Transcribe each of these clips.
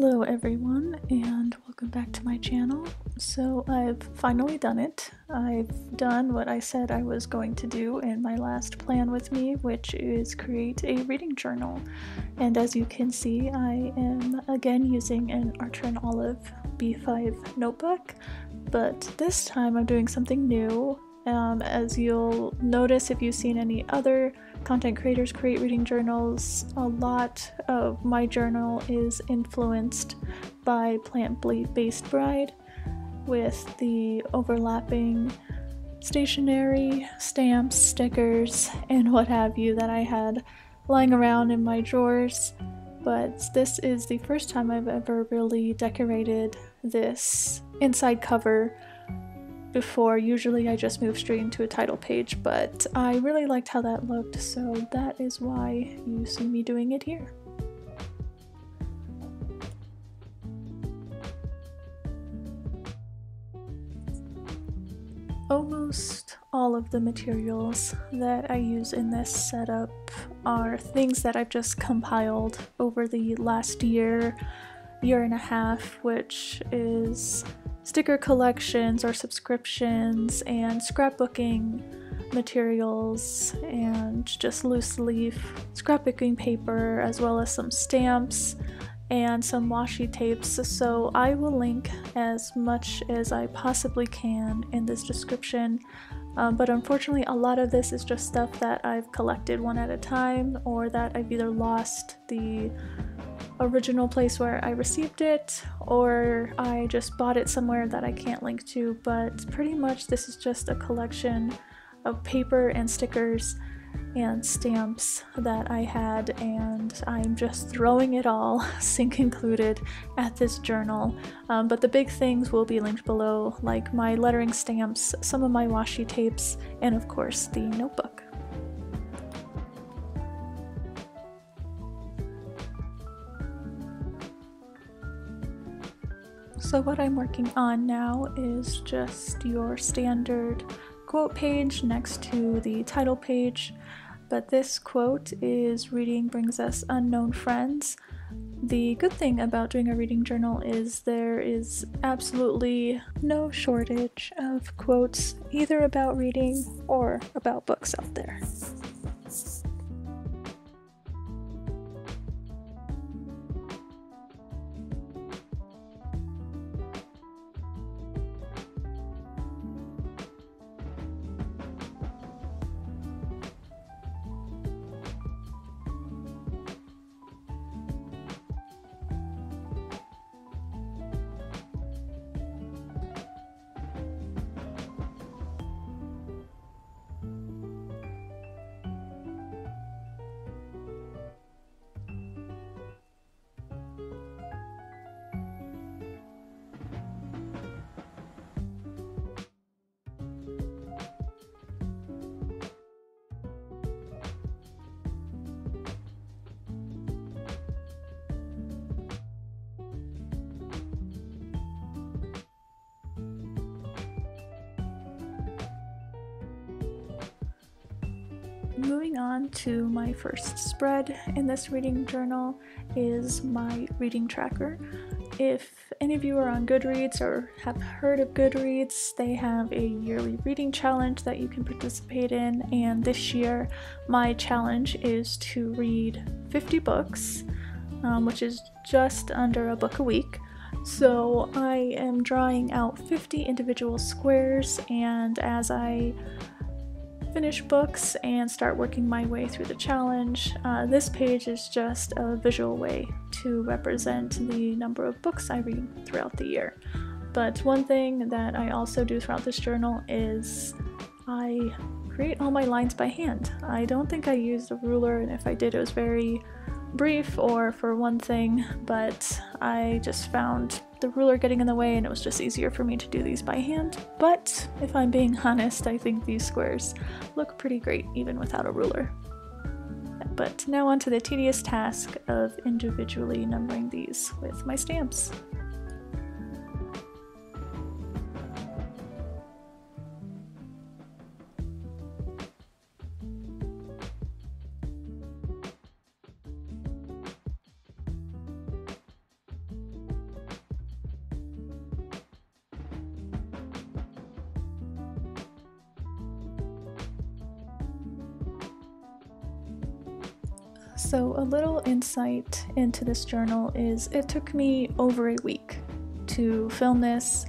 Hello everyone and welcome back to my channel. So I've finally done it. I've done what I said I was going to do in my last plan with me, which is create a reading journal. And as you can see, I am again using an Archer & Olive B5 notebook, but this time I'm doing something new. As you'll notice if you've seen any other content creators create reading journals, a lot of my journal is influenced by plant-based bride, with the overlapping stationery, stamps, stickers, and what have you that I had lying around in my drawers. But this is the first time I've ever really decorated this inside cover before. Usually I just move straight into a title page, but I really liked how that looked, so that is why you see me doing it here. Almost all of the materials that I use in this setup are things that I've just compiled over the last year and a half, which is sticker collections or subscriptions and scrapbooking materials and just loose leaf scrapbooking paper, as well as some stamps and some washi tapes. So I will link as much as I possibly can in this description, but unfortunately a lot of this is just stuff that I've collected one at a time, or that I've either lost the original place where I received it, or I just bought it somewhere that I can't link to. But pretty much this is just a collection of paper and stickers and stamps that I had, and I'm just throwing it all, Zink included, at this journal. But the big things will be linked below, like my lettering stamps, some of my washi tapes, and of course the notebook. So what I'm working on now is just your standard quote page next to the title page, but this quote is "Reading brings us unknown friends." The good thing about doing a reading journal is there is absolutely no shortage of quotes either about reading or about books out there. Moving on to my first spread in this reading journal is my reading tracker. If any of you are on Goodreads or have heard of Goodreads, they have a yearly reading challenge that you can participate in, and this year my challenge is to read 50 books, which is just under a book a week. So I am drawing out 50 individual squares, and as I finish books and start working my way through the challenge, this page is just a visual way to represent the number of books I read throughout the year. But one thing that I also do throughout this journal is I create all my lines by hand. I don't think I used a ruler, and if I did, it was very brief or for one thing, but I just found the ruler getting in the way and it was just easier for me to do these by hand. But if I'm being honest, I think these squares look pretty great even without a ruler. But now on to the tedious task of individually numbering these with my stamps. So a little insight into this journal is it took me over a week to film this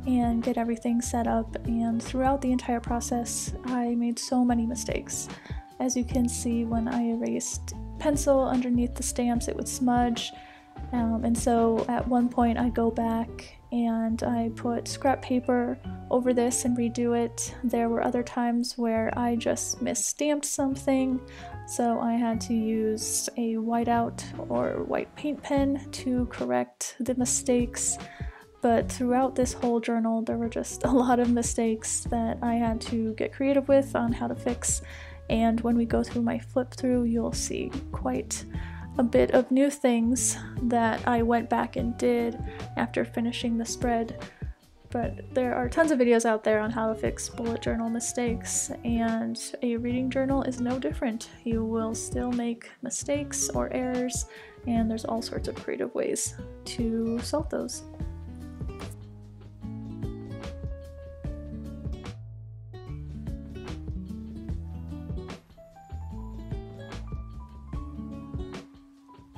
and get everything set up, and throughout the entire process I made so many mistakes. As you can see, when I erased pencil underneath the stamps it would smudge, and so at one point I go back and I put scrap paper over this and redo it. There were other times where I just misstamped something, so I had to use a whiteout or white paint pen to correct the mistakes. But throughout this whole journal there were just a lot of mistakes that I had to get creative with on how to fix, and when we go through my flip through you'll see quite a bit of new things that I went back and did after finishing the spread. But there are tons of videos out there on how to fix bullet journal mistakes, and a reading journal is no different. You will still make mistakes or errors, and there's all sorts of creative ways to solve those.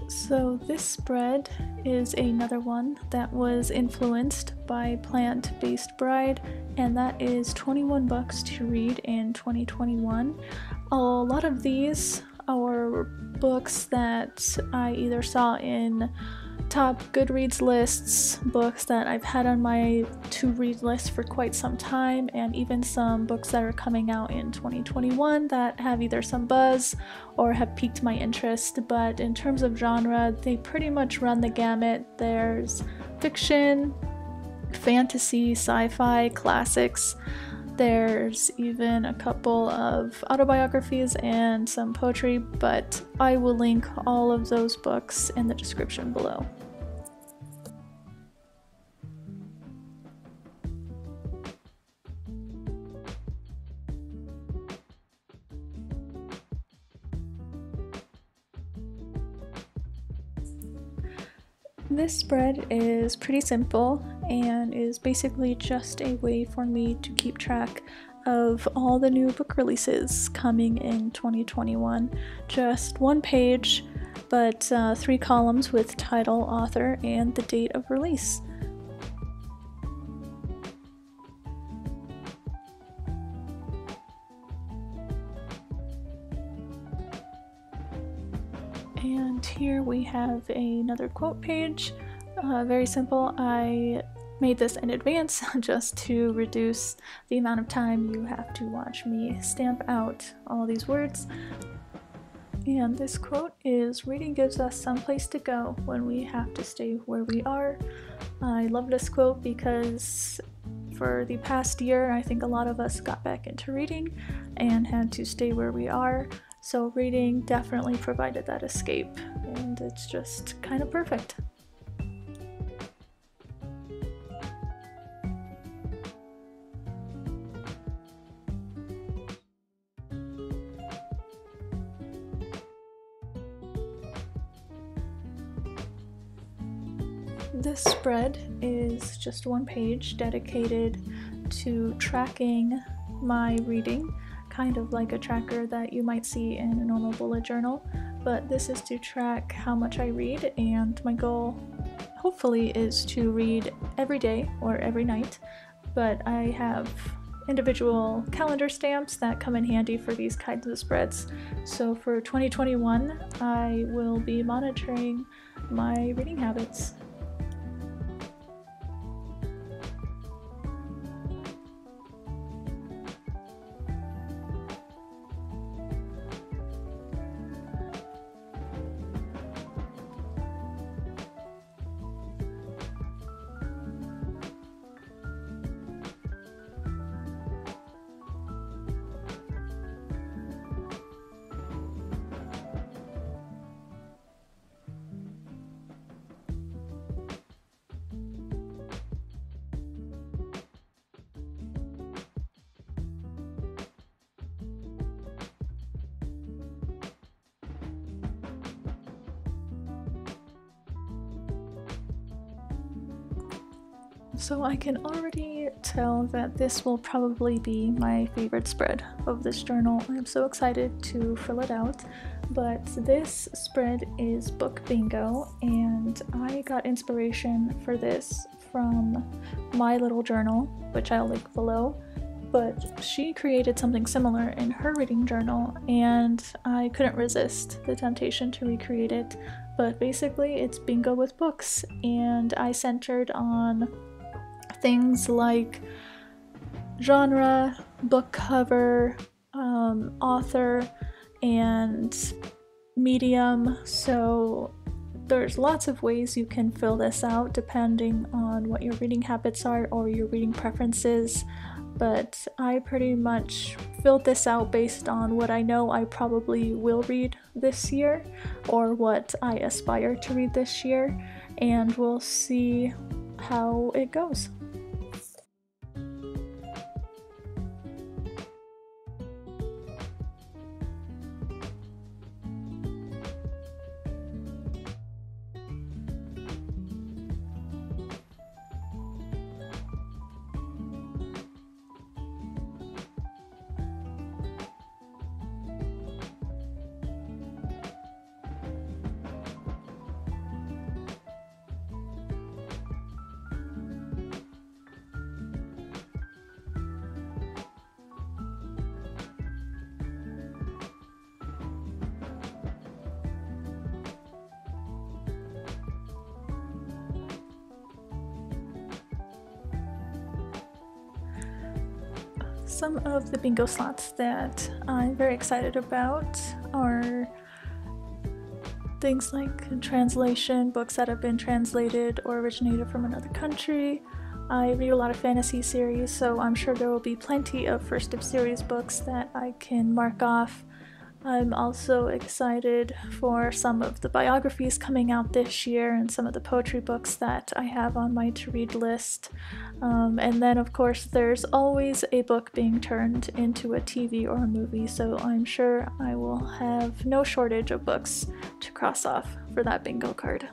So this spread is another one that was influenced by Plant-Based Bride, and that is 21 bucks to read in 2021. A lot of these are books that I either saw in top Goodreads lists, books that I've had on my to-read list for quite some time, and even some books that are coming out in 2021 that have either some buzz or have piqued my interest. But in terms of genre, they pretty much run the gamut. There's fiction, fantasy, sci-fi, classics. There's even a couple of autobiographies and some poetry, but I will link all of those books in the description below. This spread is pretty simple and is basically just a way for me to keep track of all the new book releases coming in 2021. Just one page, but 3 columns with title, author, and the date of release. And here we have another quote page. Very simple. I made this in advance just to reduce the amount of time you have to watch me stamp out all these words. And this quote is, "Reading gives us some place to go when we have to stay where we are." I love this quote because for the past year I think a lot of us got back into reading and had to stay where we are. So reading definitely provided that escape, and it's just kind of perfect. This spread is just one page dedicated to tracking my reading, kind of like a tracker that you might see in a normal bullet journal, but this is to track how much I read, and my goal hopefully is to read every day or every night, but I have individual calendar stamps that come in handy for these kinds of spreads. So for 2021 I will be monitoring my reading habits. So I can already tell that this will probably be my favorite spread of this journal. I'm so excited to fill it out. But this spread is Book Bingo, and I got inspiration for this from my little journal, which I'll link below. But she created something similar in her reading journal, and I couldn't resist the temptation to recreate it. But basically, it's bingo with books, and I centered on things like genre, book cover, author, and medium. So there's lots of ways you can fill this out depending on what your reading habits are or your reading preferences. But I pretty much filled this out based on what I know I probably will read this year or what I aspire to read this year, and we'll see how it goes. Some of the bingo slots that I'm very excited about are things like translation, books that have been translated or originated from another country. I read a lot of fantasy series, so I'm sure there will be plenty of first of series books that I can mark off. I'm also excited for some of the biographies coming out this year and some of the poetry books that I have on my to-read list. And then, of course, there's always a book being turned into a TV or a movie, so I'm sure I will have no shortage of books to cross off for that bingo card.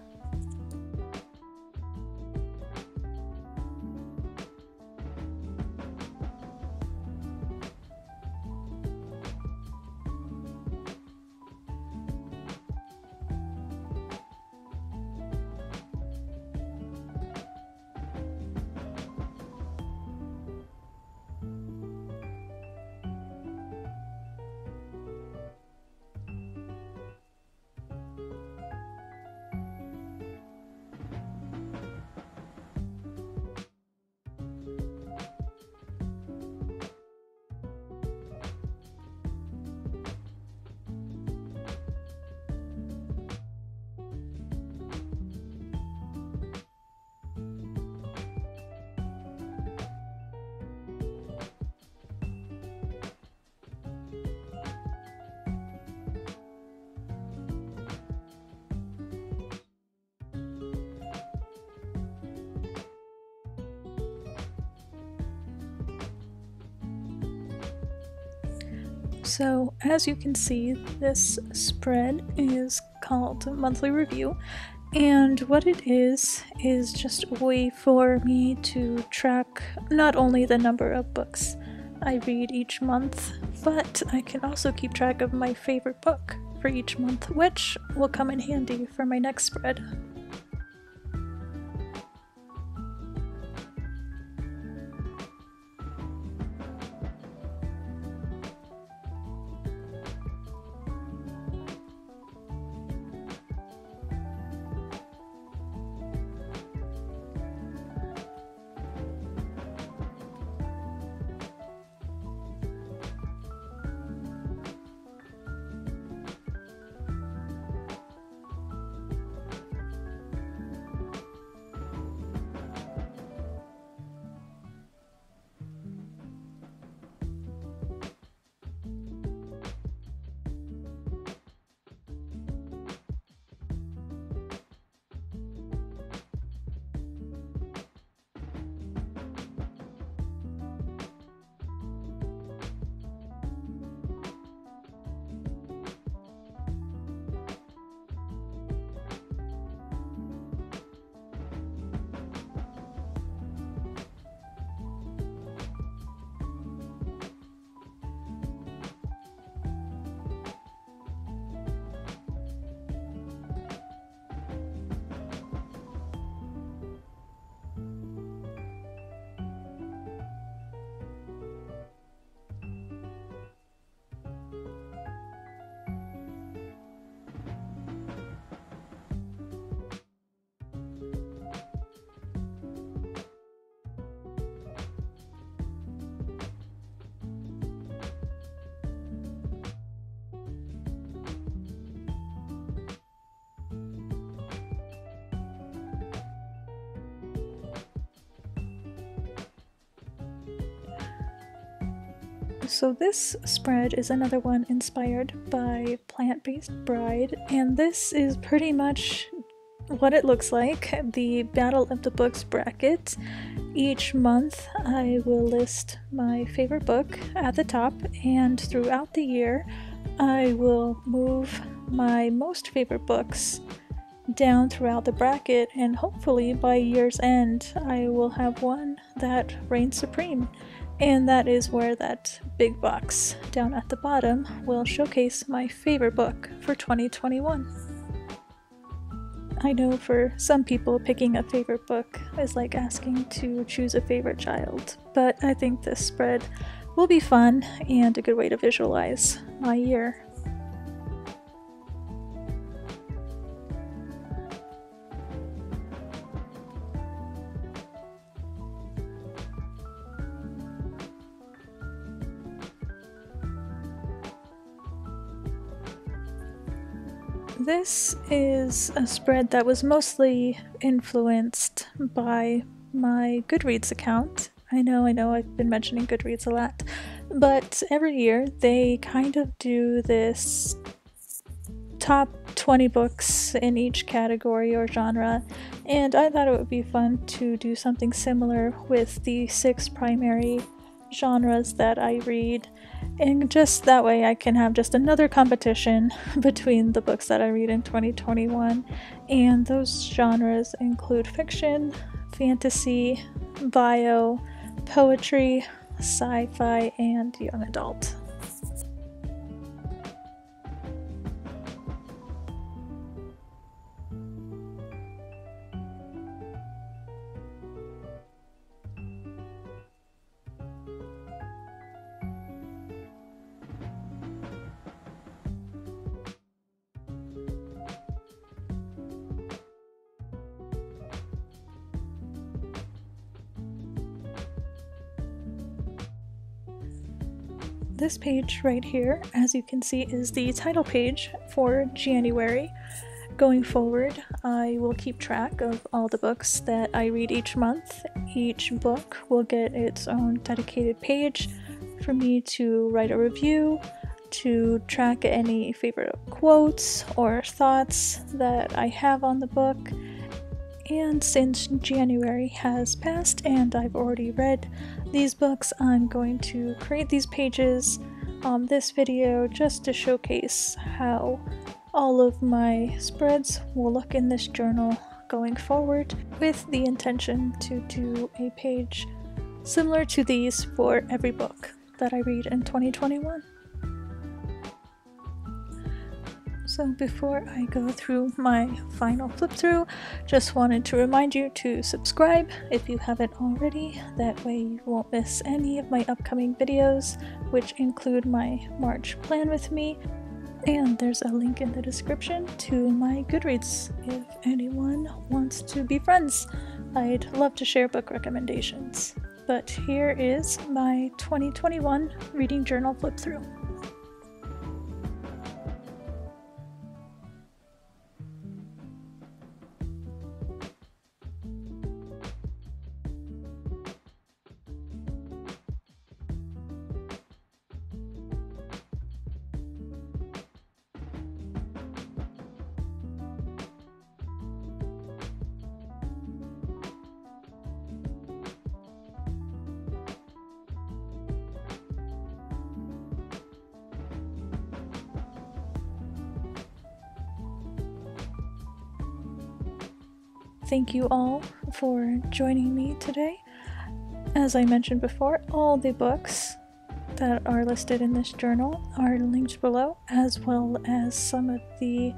So, as you can see, this spread is called Monthly Review, and what it is just a way for me to track not only the number of books I read each month, but I can also keep track of my favorite book for each month, which will come in handy for my next spread. So this spread is another one inspired by Plant-Based Bride, and this is pretty much what it looks like, the Battle of the Books bracket. Each month I will list my favorite book at the top, and throughout the year I will move my most favorite books down throughout the bracket, and hopefully by year's end I will have one that reigns supreme. And that is where that big box down at the bottom will showcase my favorite book for 2021. I know for some people picking a favorite book is like asking to choose a favorite child, but I think this spread will be fun and a good way to visualize my year. This is a spread that was mostly influenced by my Goodreads account. I know I've been mentioning Goodreads a lot, but every year they kind of do this top 20 books in each category or genre, and I thought it would be fun to do something similar with the 6 primary genres that I read, and just that way I can have just another competition between the books that I read in 2021, and those genres include fiction, fantasy, bio, poetry, sci-fi, and young adult. This page right here, as you can see, is the title page for January. Going forward, I will keep track of all the books that I read each month. Each book will get its own dedicated page for me to write a review, to track any favorite quotes or thoughts that I have on the book. And since January has passed and I've already read these books, I'm going to create these pages on this video just to showcase how all of my spreads will look in this journal going forward, with the intention to do a page similar to these for every book that I read in 2021. So before I go through my final flip through, just wanted to remind you to subscribe if you haven't already. That way you won't miss any of my upcoming videos, which include my March plan with me. And there's a link in the description to my Goodreads if anyone wants to be friends. I'd love to share book recommendations. But here is my 2021 reading journal flip through. Thank you all for joining me today. As I mentioned before, all the books that are listed in this journal are linked below, as well as some of the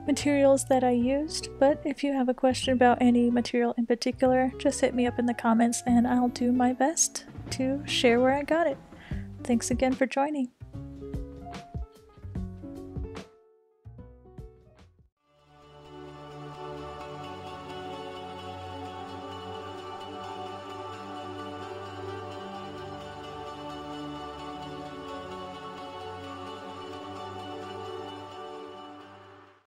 materials that I used. But if you have a question about any material in particular, just hit me up in the comments and I'll do my best to share where I got it. Thanks again for joining.